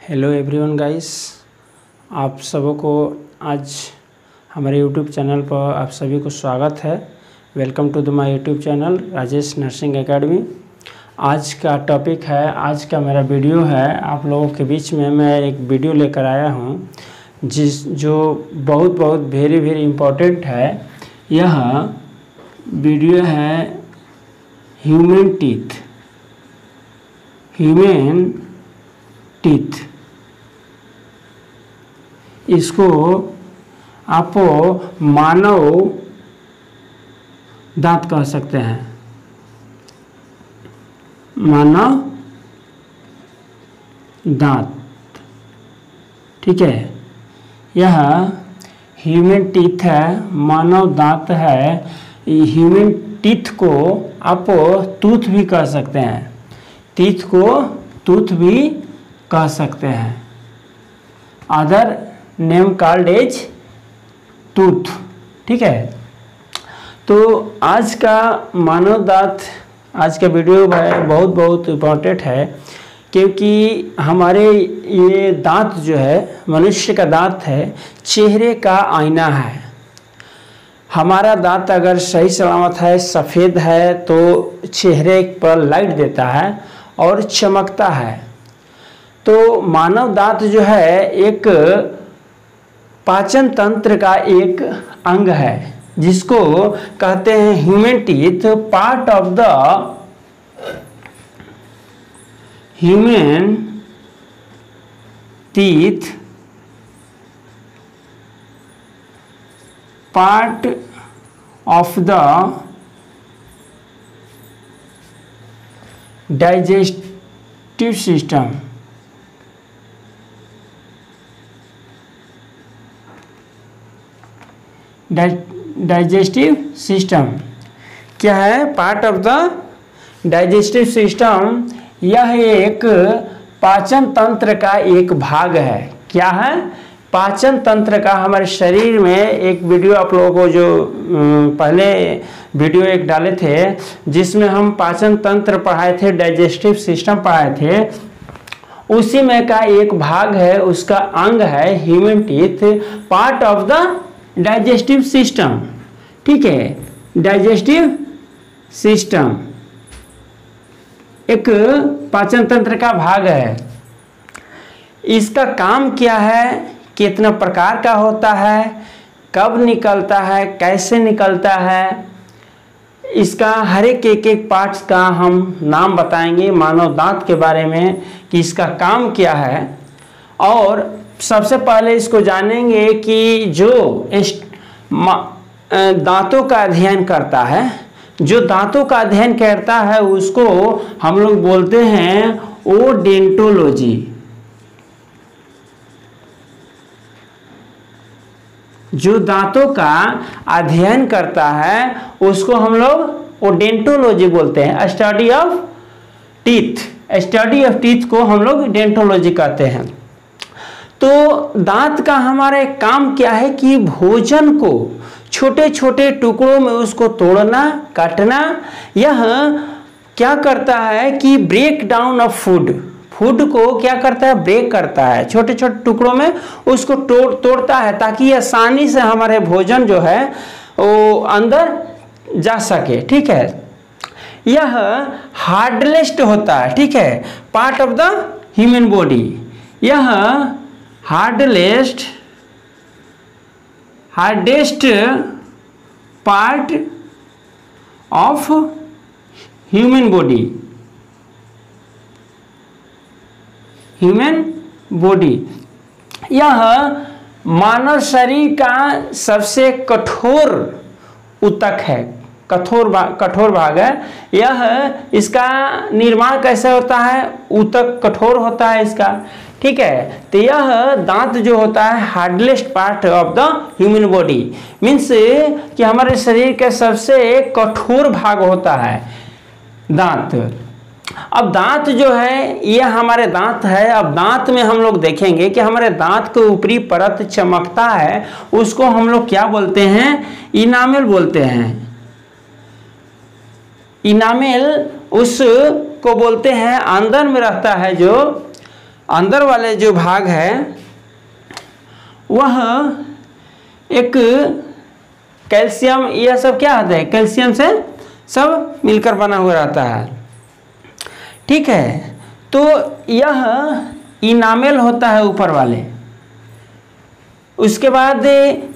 Hello everyone guys, आप सबों को आज हमारे यूट्यूब चैनल पर आप सभी को स्वागत है। Welcome to the my YouTube channel Rajesh nursing academy. आज का टॉपिक है, आज का मेरा वीडियो है, आप लोगों के बीच में मैं एक वीडियो लेकर आया हूँ जो बहुत वेरी इम्पोर्टेंट है। यह वीडियो है ह्यूमन टीथ। इसको आप मानव दांत कह सकते हैं। मानव दांत, ठीक है। यह ह्यूमन टीथ है, मानव दांत है। ह्यूमन टीथ को आप टूथ भी कह सकते हैं, टीथ को टूथ भी कह सकते हैं। Other name called age tooth, ठीक है। तो आज का मानव दांत, आज का वीडियो बहुत इम्पोर्टेंट है, क्योंकि हमारे ये दांत जो है, मनुष्य का दांत है, चेहरे का आईना है। हमारा दांत अगर सही सलामत है, सफ़ेद है, तो चेहरे पर लाइट देता है और चमकता है। तो मानव दांत जो है एक पाचन तंत्र का एक अंग है, जिसको कहते हैं human teeth. Part of the human teeth, part of the digestive system. Digestive system क्या है? Part of the digestive system. यह एक पाचन तंत्र का एक भाग है। क्या है? पाचन तंत्र का। हमारे शरीर में एक वीडियो आप लोगों को जो पहले वीडियो एक डाले थे, जिसमें हम पाचन तंत्र पढ़ाए थे, डाइजेस्टिव सिस्टम पढ़ाए थे, उसी में का एक भाग है, उसका अंग है human teeth, part of the digestive system, ठीक है। डाइजेस्टिव सिस्टम एक पाचन तंत्र का भाग है। इसका काम क्या है, कितना प्रकार का होता है, कब निकलता है, कैसे निकलता है, इसका हर एक पार्ट्स का हम नाम बताएंगे मानव दांत के बारे में कि इसका काम क्या है। और सबसे पहले इसको जानेंगे कि जो दांतों का अध्ययन करता है, जो दांतों का अध्ययन करता है, उसको हम लोग बोलते हैं ओडेंटोलॉजी। जो दांतों का अध्ययन करता है उसको हम लोग ओडेंटोलॉजी बोलते हैं। Study of teeth, study of teeth को हम लोग डेंटोलॉजी कहते हैं। तो दांत का हमारे काम क्या है कि भोजन को छोटे छोटे टुकड़ों में उसको तोड़ना, काटना। यह क्या करता है कि ब्रेक डाउन ऑफ फूड को क्या करता है? ब्रेक करता है, छोटे छोटे टुकड़ों में उसको तोड़ता है, ताकि आसानी से हमारे भोजन जो है वो अंदर जा सके, ठीक है। यह हार्डलेस्ट होता है, ठीक है, part of the human body. यह hardest part of human body. यह मानव शरीर का सबसे कठोर ऊतक है, कठोर भाग है। यह इसका निर्माण कैसे होता है? ऊतक कठोर होता है इसका, ठीक है। तो यह दांत जो होता है hardest part of the human body, means कि हमारे शरीर का सबसे कठोर भाग होता है दांत। अब दांत जो है ये हमारे दांत है। अब दांत में हम लोग देखेंगे कि हमारे दांत के ऊपरी परत चमकता है, उसको हम लोग क्या बोलते हैं? इनामेल बोलते हैं। इनामेल उसको बोलते हैं, अंदर में रहता है जो अंदर वाले जो भाग है वह एक कैल्शियम, यह सब क्या होता है, कैल्शियम से सब मिलकर बना हुआ रहता है। ठीक है, तो यह इनामेल होता है ऊपर वाले। उसके बाद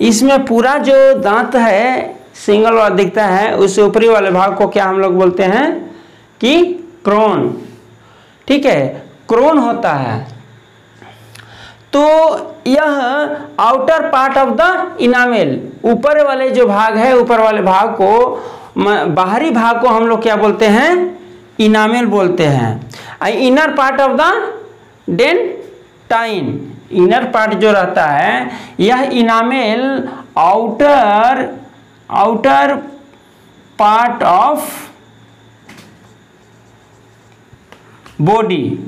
इसमें पूरा जो दांत है सिंगल वाला दिखता है, उस ऊपरी वाले भाग को क्या हम लोग बोलते हैं कि क्रोन। ठीक है, क्रोन होता है। तो यह outer part of the enamel, ऊपर वाले जो भाग है, ऊपर वाले भाग को, बाहरी भाग को हम लोग क्या बोलते हैं, इनामेल बोलते हैं। Inner part of the dentine, inner part जो रहता है यह enamel outer part of body,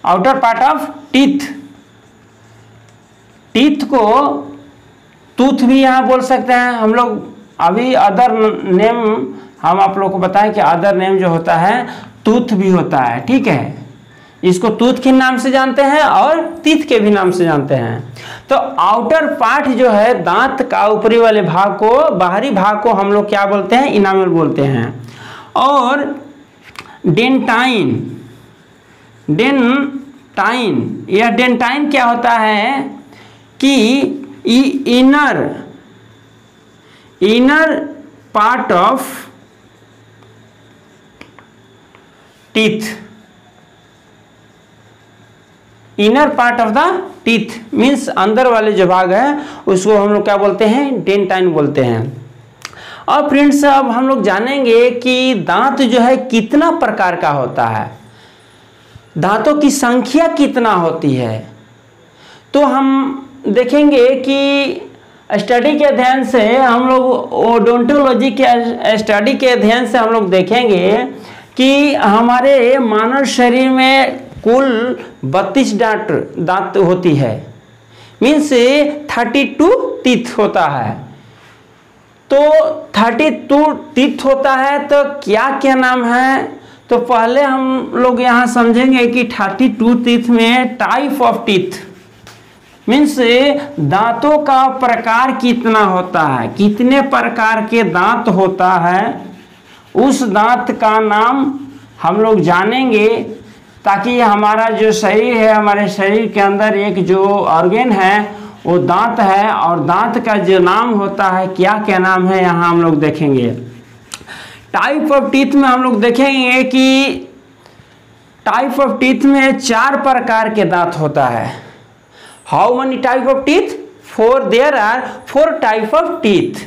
outer part of teeth. Teeth को टूथ भी यहाँ बोल सकते हैं हम लोग। अभी अदर नेम हम आप लोगों को बताएं कि अदर नेम जो होता है टूथ भी होता है। ठीक है, इसको टूथ के नाम से जानते हैं और टीथ के भी नाम से जानते हैं। तो आउटर पार्ट जो है दांत का ऊपरी वाले भाग को, बाहरी भाग को हम लोग क्या बोलते हैं, इनामेल बोलते हैं। और डेंटाइन, यह डेंटाइन क्या होता है कि inner part of teeth, inner part of the teeth means अंदर वाले जो भाग है उसको हम लोग क्या बोलते हैं, डेंटाइन बोलते हैं। और फ्रेंड्स अब हम लोग जानेंगे कि दांत जो है कितना प्रकार का होता है, दांतों की संख्या कितना होती है। तो हम देखेंगे कि स्टडी के अध्ययन से हम लोग, ओडोंटोलॉजी के स्टडी के अध्ययन से हम लोग देखेंगे कि हमारे मानव शरीर में कुल 32 दांत होती है, मीन्स 32 टीथ होता है। तो 32 टीथ होता है तो क्या क्या नाम है, तो पहले हम लोग यहाँ समझेंगे कि 32 टीथ में टाइप ऑफ टीथ मीन्स दांतों का प्रकार कितना होता है, कितने प्रकार के दांत होता है, उस दांत का नाम हम लोग जानेंगे। ताकि हमारा जो शरीर है, हमारे शरीर के अंदर एक जो ऑर्गन है वो दांत है, और दांत का जो नाम होता है क्या क्या नाम है यहाँ हम लोग देखेंगे। टाइप ऑफ टीथ में हम लोग देखेंगे कि टाइप ऑफ टीथ में 4 प्रकार के दांत होता है। How many type of teeth? 4, there are 4 type of teeth.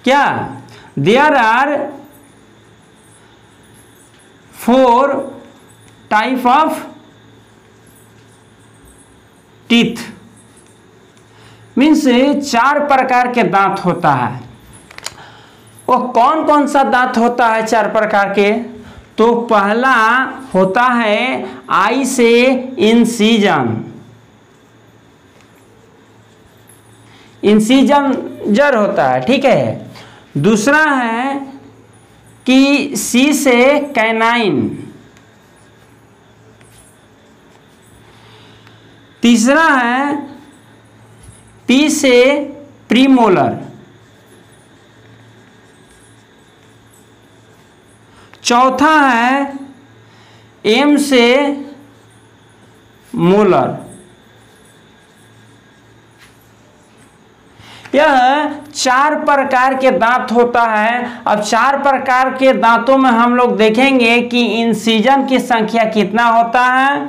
क्या? There are 4 type of teeth means 4 प्रकार के दांत होता है। वो कौन कौन सा दांत होता है 4 प्रकार के? तो पहला होता है आई से इंसीजर होता है, ठीक है। दूसरा है कि सी से कैनाइन। तीसरा है पी से प्रीमोलर। चौथा है एम से मोलर। यह 4 प्रकार के दांत होता है। अब 4 प्रकार के दांतों में हम लोग देखेंगे कि इंसिजन की संख्या कितना होता है,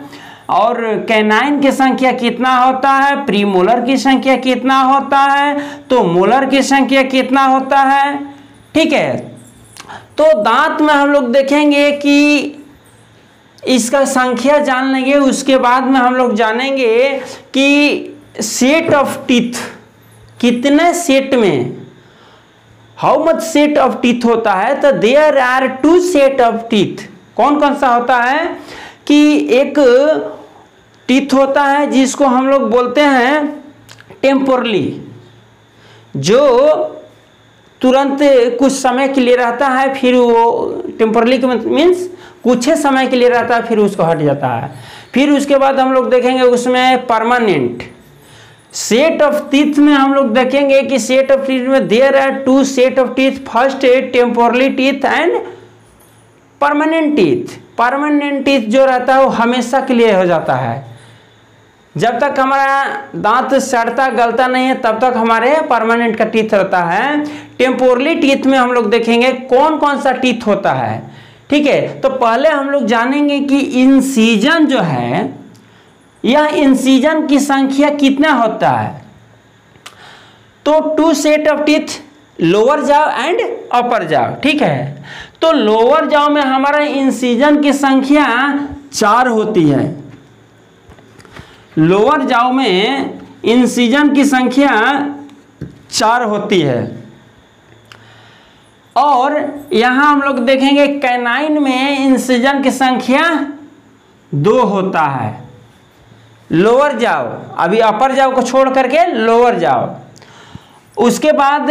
और कैनाइन की संख्या कितना होता है, प्रीमोलर की संख्या कितना होता है, तो मोलर की संख्या कितना होता है, ठीक है। तो दांत में हम लोग देखेंगे कि इसका संख्या जान लेंगे, उसके बाद में हम लोग जानेंगे कि सेट ऑफ टीथ कितने सेट में, how much set of teeth होता है। तो there are 2 set of teeth. कौन कौन सा होता है कि एक टीथ होता है जिसको हम लोग बोलते हैं टेम्पोरली, जो तुरंत कुछ समय के लिए रहता है, फिर वो टेम्पोरली मीन्स कुछ समय के लिए रहता है, फिर उसको हट जाता है। फिर उसके बाद हम लोग देखेंगे उसमें परमानेंट सेट ऑफ टीथ में हम लोग देखेंगे कि सेट ऑफ टीथ में there are two set of teeth, first temporally teeth and permanent teeth. Permanent teeth जो रहता है वो हमेशा के लिए हो जाता है, जब तक हमारा दांत सड़ता गलता नहीं है तब तक हमारे परमानेंट का टीथ रहता है। टेम्पोरली टीथ में हम लोग देखेंगे कौन कौन सा टीथ होता है, ठीक है। तो पहले हम लोग जानेंगे कि इंसिजन जो है, यह इंसिजन की संख्या कितना होता है। तो two set of teeth, lower jaw and upper jaw, ठीक है। तो लोअर जाव में हमारा इंसिजन की संख्या 4 होती है। लोअर जाव में इंसिजन की संख्या 4 होती है। और यहां हम लोग देखेंगे कैनाइन में इंसिजन की संख्या 2 होता है। लोअर जाव, अभी अपर जाव को छोड़ करके लोअर जाव। उसके बाद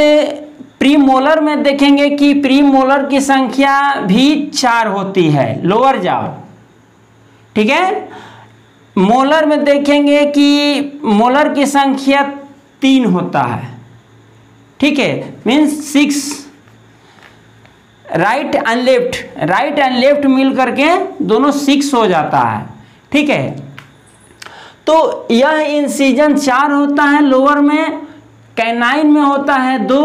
प्री मोलर में देखेंगे कि प्री मोलर की संख्या भी 4 होती है, लोअर जाव, ठीक है। मोलर में देखेंगे कि मोलर की संख्या 3 होता है, ठीक है, मीन्स 6। राइट एंड लेफ्ट मिल करके दोनों 6 हो जाता है, ठीक है। तो यह इंसिजन 4 होता है लोअर में, कैनाइन में होता है 2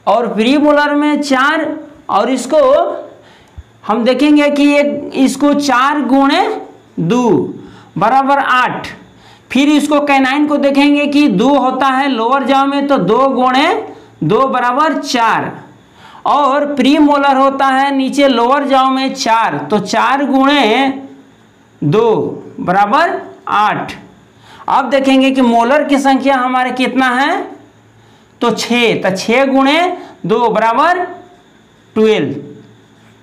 और प्री मोलर में 4। और इसको हम देखेंगे कि इसको 4 गुणे 2 बराबर 8। फिर इसको कैनाइन को देखेंगे कि 2 होता है लोअर जाव में, तो 2 गुणे 2 बराबर 4। और प्री मोलर होता है नीचे लोअर जाव में 4, तो 4 गुणे 2 बराबर 8। अब देखेंगे कि मोलर की संख्या हमारे कितना है, तो 6, तो 6 गुणे 2 बराबर 12,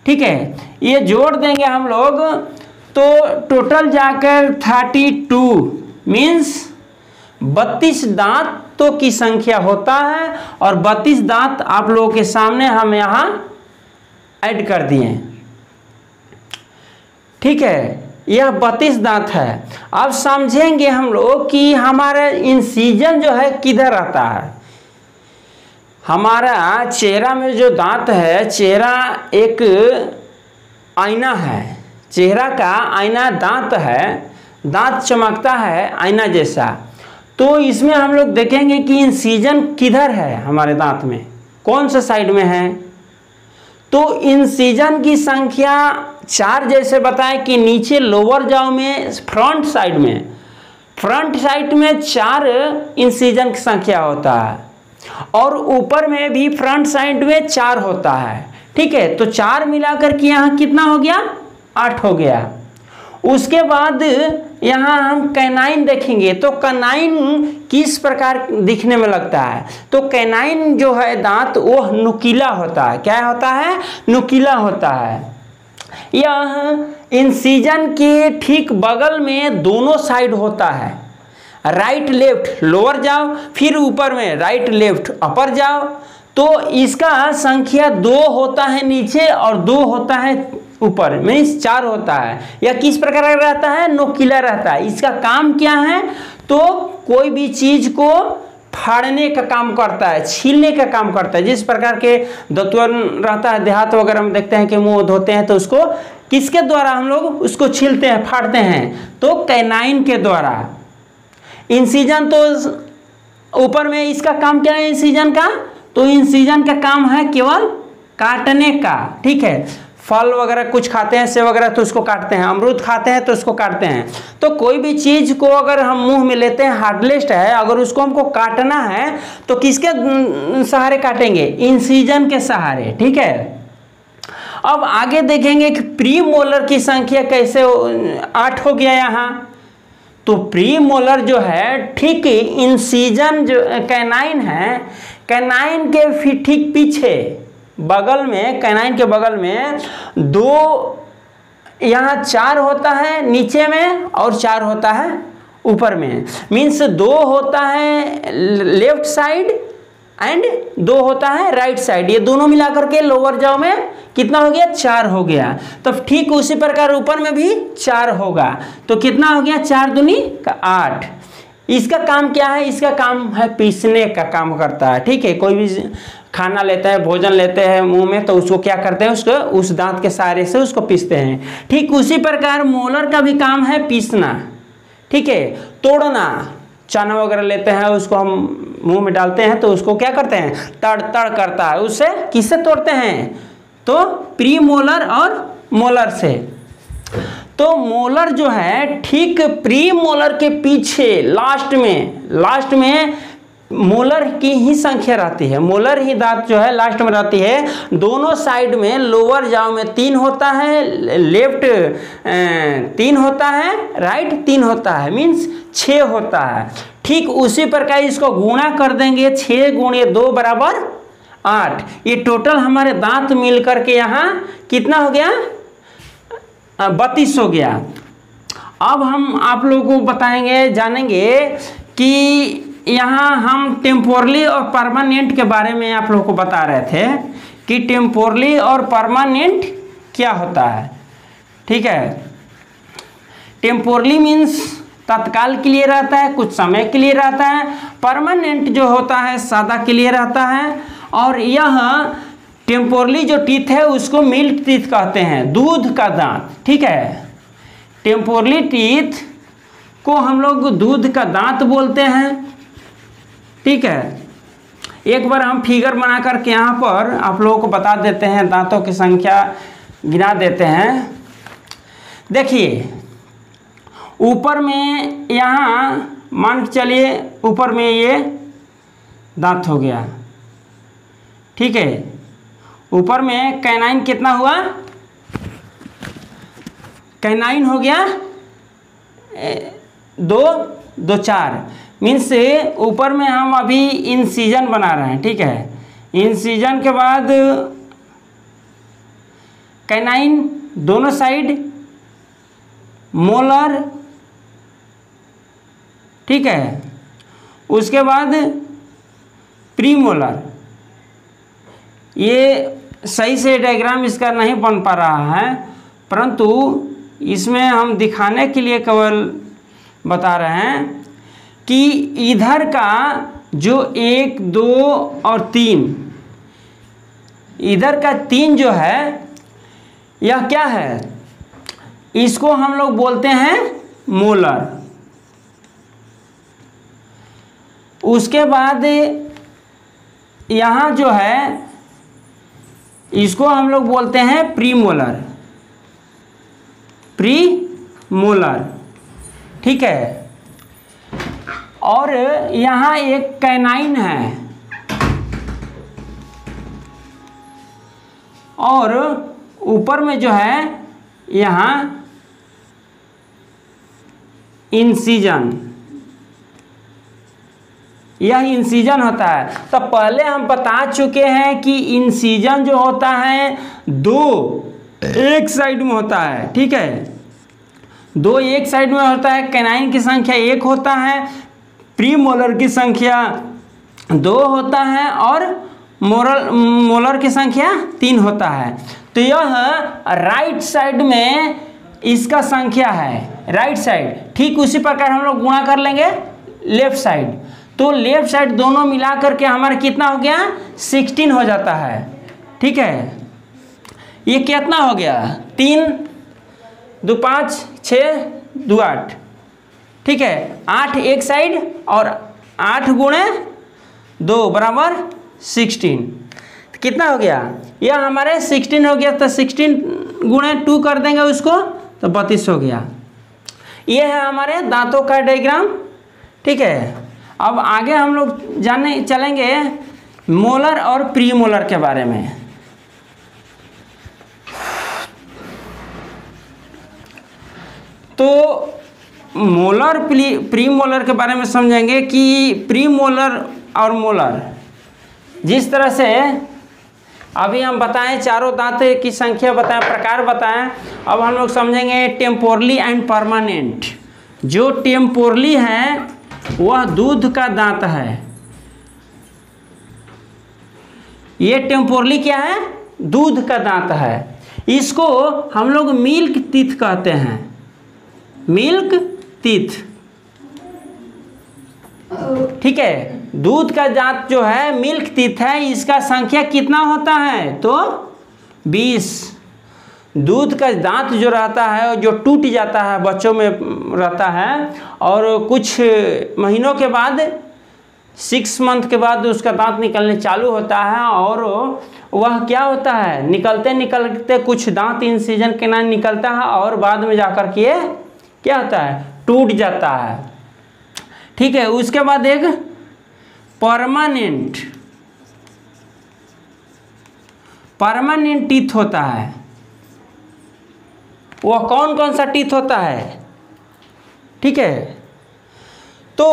ठीक है। ये जोड़ देंगे हम लोग तो टोटल जाकर 32 मीन्स 32 दांतों की संख्या होता है। और 32 दांत आप लोगों के सामने हम यहाँ ऐड कर दिए, ठीक है। यह 32 दांत है। अब समझेंगे हम लोग कि हमारा इंसिजन जो है किधर आता है। हमारा चेहरा में जो दांत है, चेहरा एक आईना है, चेहरा का आईना दांत है, दांत चमकता है आईना जैसा। तो इसमें हम लोग देखेंगे कि इंसिजन किधर है, हमारे दांत में कौन सा साइड में है। तो इंसिजन की संख्या 4 जैसे बताएं कि नीचे लोअर जाव में फ्रंट साइड में 4 इंसिजन की संख्या होता है और ऊपर में भी फ्रंट साइड में 4 होता है, ठीक है। तो 4 मिलाकर के यहाँ कितना हो गया, 8 हो गया। उसके बाद यहाँ हम कैनाइन देखेंगे तो कैनाइन किस प्रकार दिखने में लगता है। तो कैनाइन जो है दांत वो नुकीला होता है। क्या होता है, नुकीला होता है। यह इंसिजन के ठीक बगल में दोनों साइड होता है, राइट लेफ्ट लोअर जाओ, फिर ऊपर में राइट लेफ्ट अपर जाओ। तो इसका संख्या 2 होता है नीचे और 2 होता है ऊपर, मीन्स 4 होता है। यह किस प्रकार का रहता है, नुकीला रहता है। इसका काम क्या है, तो कोई भी चीज को फाड़ने का काम करता है, छीलने का काम करता है। जिस प्रकार के दंतवन रहता है देहात वगैरह में देखते हैं कि मुंह धोते हैं तो उसको किसके द्वारा हम लोग उसको छीलते हैं, फाड़ते हैं, तो कैनाइन के द्वारा। इंसिजन तो ऊपर में, इसका काम क्या है इंसिजन का, तो इंसिजन का काम है केवल काटने का, ठीक है। फल वगैरह कुछ खाते हैं, सेब वगैरह, तो उसको काटते हैं, अमरूद खाते हैं तो उसको काटते हैं। तो कोई भी चीज को अगर हम मुंह में लेते हैं, हार्डलेस्ट है, अगर उसको हमको काटना है तो किसके सहारे काटेंगे, इंसिजन के सहारे, ठीक है। अब आगे देखेंगे कि प्री मोलर की संख्या कैसे 8 हो गया यहाँ। तो प्री मोलर जो है ठीक इंसिजन जो कैनाइन है, कैनाइन के फिर ठीक पीछे बगल में, कैनाइन के बगल में 2 यहाँ 4 होता है नीचे में और 4 होता है ऊपर में। मीन्स 2 होता है लेफ्ट साइड एंड 2 होता है राइट साइड। ये दोनों मिलाकर के लोअर जाओ में कितना हो गया? 4 हो गया। तो ठीक उसी प्रकार ऊपर में भी 4 होगा। तो कितना हो गया? 4 दूनी का 8। इसका काम क्या है? इसका काम है पीसने का काम करता है। ठीक है, कोई भी खाना लेते हैं, भोजन लेते हैं मुंह में, तो उसको क्या करते हैं? उसको उस दांत के सहारे से उसको पीसते हैं। ठीक उसी प्रकार मोलर का भी काम है पीसना। ठीक है, तोड़ना। चना वगैरह लेते हैं, उसको हम मुंह में डालते हैं, तो उसको क्या करते हैं? तड़ तड़ करता है। उससे किससे तोड़ते हैं? तो प्री मोलर और मोलर से। तो मोलर जो है ठीक प्री मोलर के पीछे लास्ट में मोलर की ही संख्या रहती है। मोलर ही दांत जो है लास्ट में रहती है। दोनों साइड में लोअर जाओ में 3 होता है, लेफ्ट 3 होता है, राइट 3 होता है, मीन्स 6 होता है। ठीक उसी प्रकार इसको गुणा कर देंगे, 6 गुणे 2 बराबर 8। ये टोटल हमारे दांत मिल करके यहाँ कितना हो गया? 32 हो गया। अब हम आप लोगों को बताएंगे, जानेंगे कि यहाँ हम टेम्पोरली और परमानेंट के बारे में आप लोगों को बता रहे थे कि टेम्पोरली और परमानेंट क्या होता है। ठीक है, टेम्पोरली मीन्स तत्काल के लिए रहता है, कुछ समय के लिए रहता है। परमानेंट जो होता है सदा के लिए रहता है। और यह टेम्पोरली जो टीथ है उसको मिल्क टीथ कहते हैं, दूध का दांत। ठीक है, टेम्पोरली टीथ को हम लोग दूध का दांत बोलते हैं। ठीक है, एक बार हम फिगर बना करके यहाँ पर आप लोगों को बता देते हैं, दांतों की संख्या गिना देते हैं। देखिए ऊपर में यहाँ मान के चलिए ऊपर में ये दांत हो गया। ठीक है, ऊपर में कैनाइन कितना हुआ? कैनाइन हो गया 2 4, मीन्स ऊपर में हम अभी इंसिजन बना रहे हैं। ठीक है, इंसिजन के बाद कैनाइन दोनों साइड, मोलर। ठीक है, उसके बाद प्रीमोलर। ये सही से डायग्राम इसका नहीं बन पा रहा है, परंतु इसमें हम दिखाने के लिए केवल बता रहे हैं कि इधर का जो 1 2 और 3, इधर का 3 जो है यह क्या है? इसको हम लोग बोलते हैं मोलर। उसके बाद यहाँ जो है इसको हम लोग बोलते हैं प्रीमोलर। प्रीमोलर। ठीक है, और यहाँ एक कैनाइन है और ऊपर में जो है यहाँ इंसिजन, यह इंसिजन होता है। तो पहले हम बता चुके हैं कि इंसिजन जो होता है 2 एक साइड में होता है। ठीक है, 2 एक साइड में होता है। कैनाइन की संख्या 1 होता है, प्रीमोलर की संख्या 2 होता है और मोलर की संख्या 3 होता है। तो यह राइट साइड में इसका संख्या है, राइट साइड। ठीक उसी प्रकार हम लोग गुणा कर लेंगे लेफ्ट साइड। तो लेफ्ट साइड दोनों मिला करके हमारा कितना हो गया? 16 हो जाता है। ठीक है, ये कितना हो गया? 3 2 5 6 2 8। ठीक है, 8 एक साइड और 8 गुणे 2 बराबर 16। तो कितना हो गया? यह हमारे 16 हो गया। तो 16 गुणे 2 कर देंगे उसको, तो 32 हो गया। ये है हमारे दांतों का डायग्राम। ठीक है, अब आगे हम लोग जानने चलेंगे मोलर और प्रीमोलर के बारे में। तो मोलर प्रीमोलर के बारे में समझेंगे कि प्रीमोलर और मोलर जिस तरह से अभी हम बताएं, चारों दांत की संख्या बताएं, प्रकार बताएं। अब हम लोग समझेंगे टेम्पोरली एंड परमानेंट। जो टेम्पोरली है वह दूध का दांत है ये टेम्पोरली क्या है, दूध का दांत है। इसको हम लोग मिल्क टीथ कहते हैं, मिल्क टीथ। ठीक है, दूध का दांत जो है मिल्क टीथ है, इसका संख्या कितना होता है, तो 20। दूध का दांत जो रहता है जो टूट जाता है, बच्चों में रहता है, और कुछ महीनों के बाद 6 मंथ के बाद उसका दांत निकलने चालू होता है, और वह क्या होता है, निकलते निकलते कुछ दांत इंसिजन के नाम निकलता है, और बाद में जाकर के क्या होता है, टूट जाता है। ठीक है, उसके बाद एक परमानेंट टीथ होता है। वह कौन कौन सा टीथ होता है, ठीक है। तो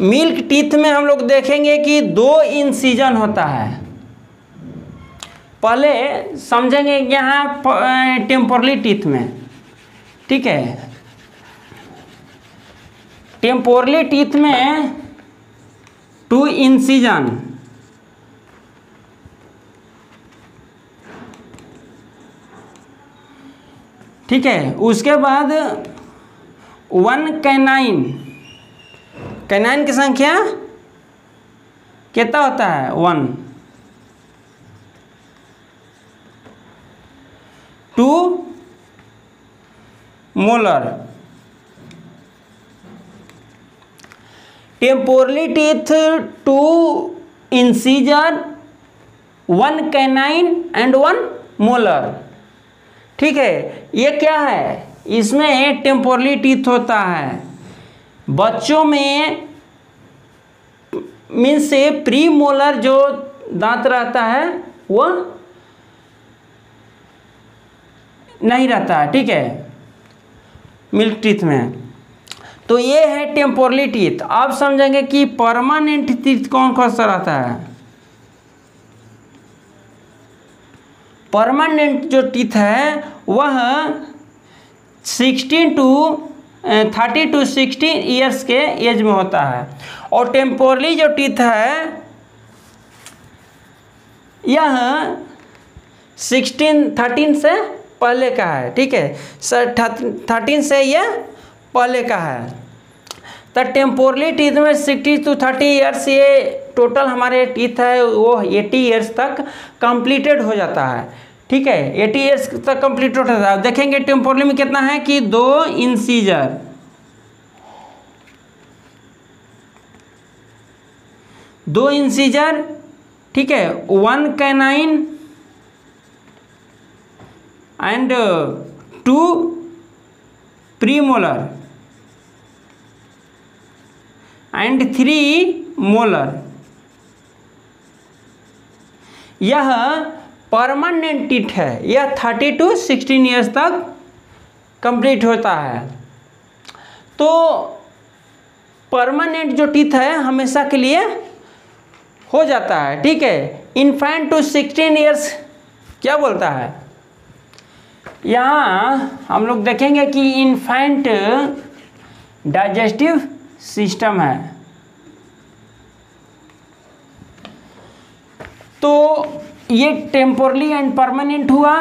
मिल्क टीथ में हम लोग देखेंगे कि 2 इंसिजन होता है। पहले समझेंगे यहाँ टेम्पोरली टीथ में, ठीक है। टेम्पोरली टीथ में 2 इंसिजन, ठीक है। उसके बाद 1 कैनाइन, कैनाइन की संख्या कितना होता है, 1। 2 molar. Temporarily teeth 2 incision, 1 canine and 1 molar. ठीक है, ये क्या है, इसमें टेम्पोरली टीथ होता है। बच्चों में मीन्स से प्री मोलर जो दांत रहता है वह नहीं रहता है, ठीक है, मिल्क टीथ में। तो ये है टेम्पोरली टीथ। आप समझेंगे कि परमानेंट टीथ कौन कौन सा रहता है। परमानेंट जो टीथ है वह 30 to 60 ईयर्स के एज में होता है, और टेम्पोरली जो टीथ है यह 13 से पहले का है, ठीक है। 13 से यह पहले का है। तो टेम्पोरली टीथ में 60 to 30 ईयर्स ये टोटल हमारे टीथ है वो 80 ईयर्स तक कंप्लीटेड हो जाता है, ठीक है। 80 ईयर्स तक कंप्लीट होता है। देखेंगे टेम्पोरली में कितना है कि 2 इंसीजर, 2 इंसीजर, ठीक है, 1 canine and 2 premolar and 3 molar. यह परमानेंट टीथ है, यह 30 to 16 ईयर्स तक कंप्लीट होता है। तो परमानेंट जो टीथ है हमेशा के लिए हो जाता है, ठीक है। इन्फेंट टू 16 ईयर्स क्या बोलता है, यहाँ हम लोग देखेंगे कि इन्फेंट डाइजेस्टिव सिस्टम है। तो ये टेम्पोरली एंड परमानेंट हुआ।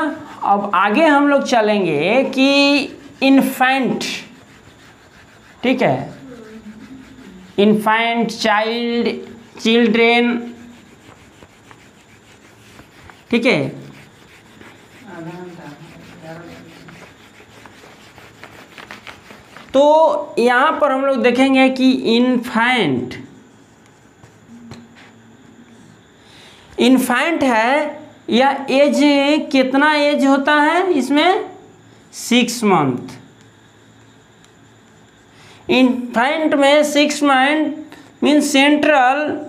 अब आगे हम लोग चलेंगे कि इन्फेंट, ठीक है, इन्फेंट, चिल्ड्रेन, ठीक है। तो यहाँ पर हम लोग देखेंगे कि इन्फेंट है, यह एज कितना एज होता है इसमें, 6 मंथ। इन्फेंट में 6 month mean central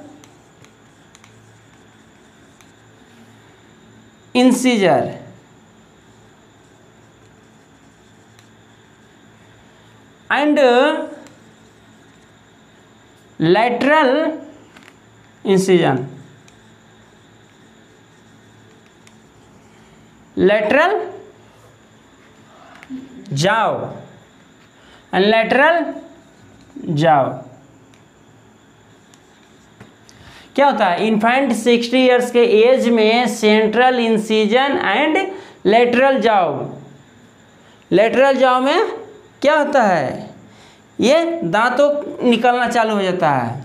incisor and lateral incision, lateral jaw and lateral jaw। क्या होता है, इन्फेंट 60 ईयर्स के एज में सेंट्रल इंसिजन एंड लेटरल जाव, लेटरल जाव में क्या होता है, ये दांतों निकलना चालू हो जाता है,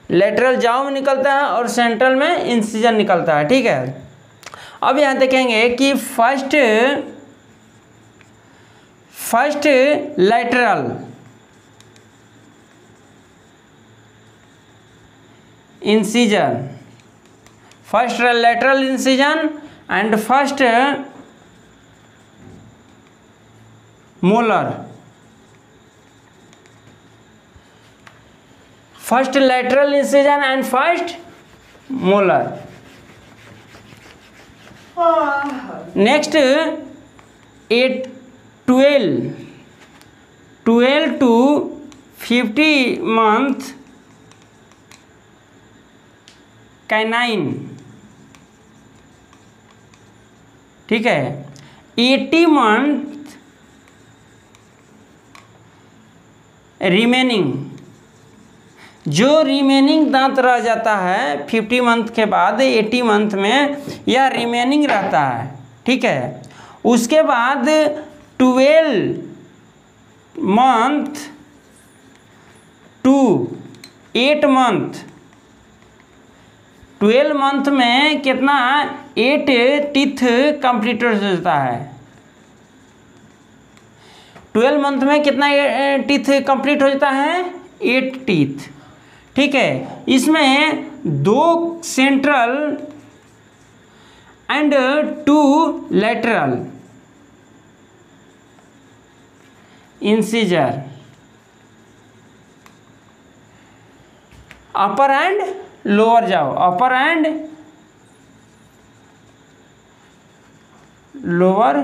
लेटरल जाव में निकलता है और सेंट्रल में इंसिजन निकलता है। ठीक है, अब यहाँ देखेंगे कि first lateral incision, first lateral incision and first molar, first lateral incision and first molar. Next A 12 to 50 month canine, ठीक है, 80 मंथ रिमेनिंग, जो रिमेनिंग दांत रह जाता है 50 मंथ के बाद 80 मंथ में यह रिमेनिंग रहता है। ठीक है, उसके बाद 12 मंथ टू 8 मंथ, 12 मंथ में कितना 8 टीथ कंप्लीट हो जाता है, 12 मंथ में कितना टीथ कंप्लीट हो जाता है, 8 टीथ। ठीक है, इसमें 2 central and 2 lateral incisor, upper and lower जाओ, अपर एंड लोअर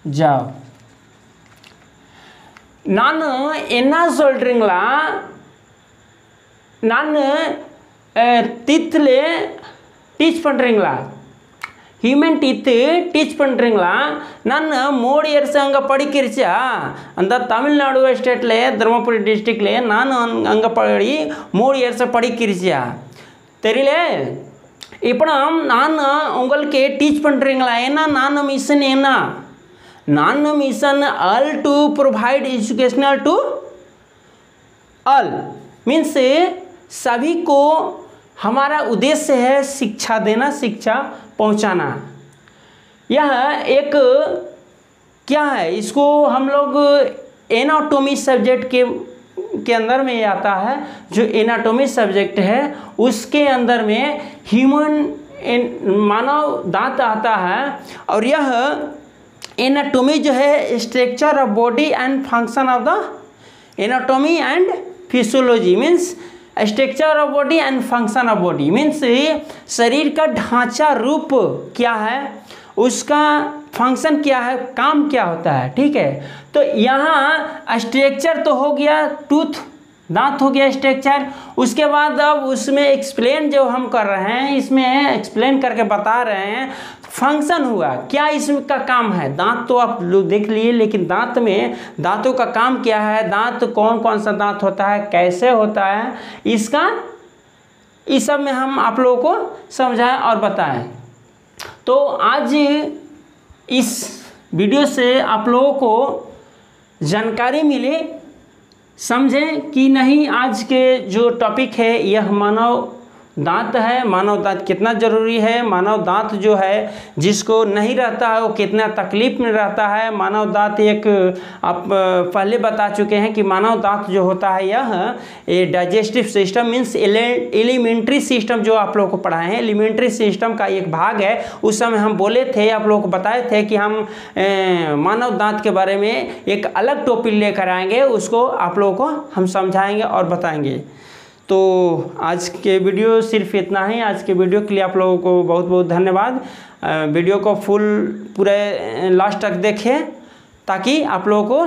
जाओ। ನಾನು என்ன சொல்றீங்களா, நான் டீத்தில் டீச் பண்ணுறீங்களா, ஹியூமன் டீத்து டீச் பண்ணுறீங்களா, நான் 3 இயர்ஸ் அங்கே படிக்கிறச்சா, அந்த தமிழ்நாடு ஸ்டேட்டில் தருமபுரி டிஸ்ட்ரிக்ட்ல நான் அங்கே படி 3 இயர்ஸ் படிக்கிறச்சா தெரியல. இப்போ நான் உங்களுக்கு டீச் பண்ணுறீங்களா, ஏன்னா நான் மிஷன் என்ன, நான் mission all to provide educational to all, means सभी को हमारा उद्देश्य है शिक्षा देना, शिक्षा पहुंचाना। यह एक क्या है, इसको हम लोग एनाटॉमी सब्जेक्ट के अंदर में आता है, जो एनाटॉमी सब्जेक्ट है उसके अंदर में ह्यूमन मानव दांत आता है। और यह एनाटॉमी जो है structure of body and function of the anatomy and physiology, means structure of body and function of body, means शरीर का ढांचा रूप क्या है, उसका फंक्शन क्या है, काम क्या होता है। ठीक है, तो यहाँ स्ट्रक्चर तो हो गया, टूथ दांत हो गया स्ट्रक्चर, उसके बाद अब उसमें एक्सप्लेन जो हम कर रहे हैं, इसमें एक्सप्लेन करके बता रहे हैं फंक्शन हुआ क्या, इसका काम है। दांत तो आप लोग देख लिए, लेकिन दांत में दांतों का काम क्या है, दांत कौन कौन सा दांत होता है, कैसे होता है, इसका इस सब में हम आप लोगों को समझाएं और बताएं। तो आज इस वीडियो से आप लोगों को जानकारी मिले, समझें कि नहीं आज के जो टॉपिक है यह मानव दांत है, मानव दांत कितना ज़रूरी है, मानव दांत जो है जिसको नहीं रहता है वो कितना तकलीफ में रहता है। मानव दांत एक आप पहले बता चुके हैं कि मानव दांत जो होता है यह digestive system means alimentary system, जो आप लोगों को पढ़ाए हैं एलिमेंट्री सिस्टम का एक भाग है। उस समय हम बोले थे, आप लोगों को बताए थे कि हम मानव दांत के बारे में एक अलग टॉपिक लेकर आएंगे, उसको आप लोगों को हम समझाएंगे और बताएंगे। तो आज के वीडियो सिर्फ इतना ही। आज के वीडियो के लिए आप लोगों को बहुत बहुत धन्यवाद। वीडियो को पूरे लास्ट तक देखें ताकि आप लोगों को